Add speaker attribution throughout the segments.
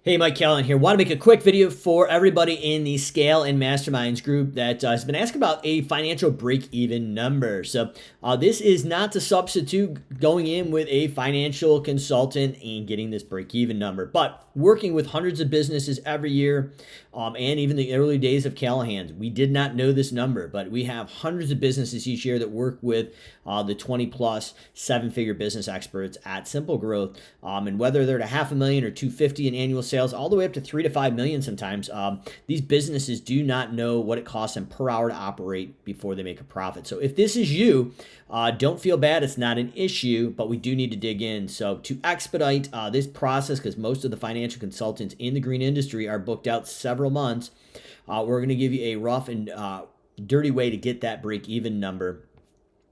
Speaker 1: Hey, Mike Callahan here. Want to make a quick video for everybody in the Scale and Masterminds group that has been asking about a financial break-even number. So this is not to substitute going in with a financial consultant and getting this break-even number, but working with hundreds of businesses every year, and even the early days of Callahan's, we did not know this number, but we have hundreds of businesses each year that work with the 20-plus seven-figure business experts at SimpleGrowth, and whether they're at $500,000 or $250 in annual sales, all the way up to $3 to $5 million sometimes. These businesses do not know what it costs them per hour to operate before they make a profit. So if this is you, don't feel bad. It's not an issue, but we do need to dig in. So to expedite this process, because most of the financial consultants in the green industry are booked out several months, we're going to give you a rough and dirty way to get that break-even number.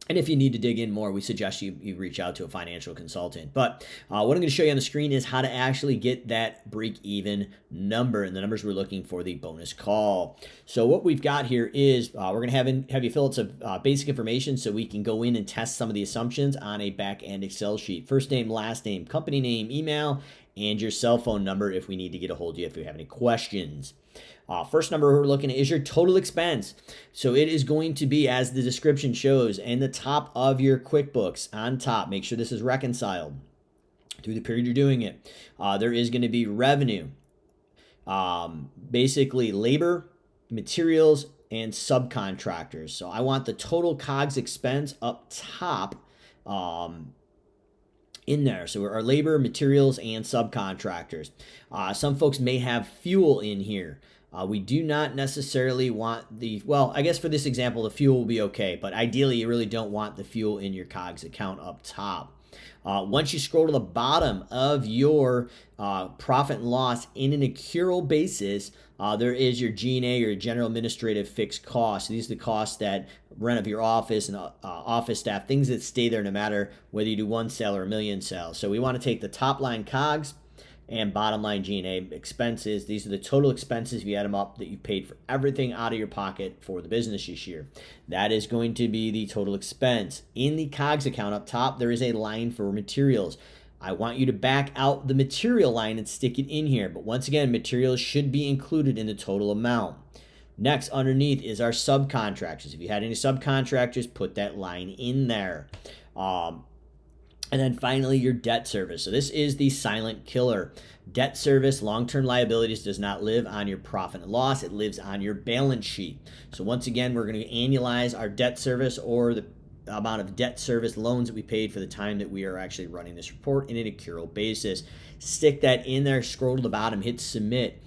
Speaker 1: And if you need to dig in more, we suggest you reach out to a financial consultant. But what I'm going to show you on the screen is how to actually get that break-even number, and the numbers we're looking for the bonus call. So what we've got here is we're going to have you fill out some basic information so we can go in and test some of the assumptions on a back-end Excel sheet. First name, last name, company name, email, and your cell phone number if we need to get a hold of you if you have any questions. First number we're looking at is your total expense. So it is going to be, as the description shows, in the top of your QuickBooks on top. Make sure this is reconciled through the period you're doing it. There is going to be revenue, basically labor, materials, and subcontractors. So I want the total COGS expense up top in there. So our labor, materials, and subcontractors. Some folks may have fuel in here. We do not necessarily want well, I guess for this example, the fuel will be okay, but ideally you really don't want the fuel in your COGS account up top. Once you scroll to the bottom of your profit and loss in an accrual basis, there is your G&A, or general administrative fixed costs. These are the costs that rent of your office and office staff, things that stay there no matter whether you do one sale or a million sales. So we want to take the top line COGS and bottom line G&A expenses. These are the total expenses, if you add them up, that you paid for everything out of your pocket for the business this year. That is going to be the total expense. In the COGS account up top, there is a line for materials. I want you to back out the material line and stick it in here. But once again, materials should be included in the total amount. Next, underneath is our subcontractors. If you had any subcontractors, put that line in there. And then finally, your debt service. So this is the silent killer. Debt service, long-term liabilities, does not live on your profit and loss. It lives on your balance sheet. So once again, we're going to annualize our debt service, or the amount of debt service loans that we paid for the time that we are actually running this report in an accrual basis. Stick that in there, scroll to the bottom, hit submit.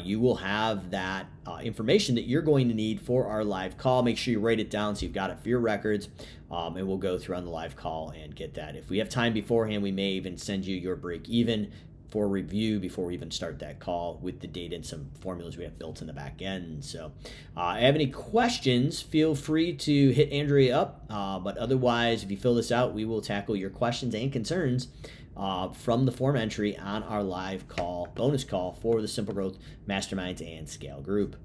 Speaker 1: You will have that information that you're going to need for our live call. Make sure you write it down so you've got it for your records, and we'll go through on the live call and get that. If we have time beforehand, we may even send you your break even for review before we even start that call with the data and some formulas we have built in the back end. So if you have any questions, feel free to hit Andrea up. But otherwise, if you fill this out, we will tackle your questions and concerns from the form entry on our live call, bonus call for the SimpleGrowth Masterminds and Scale group.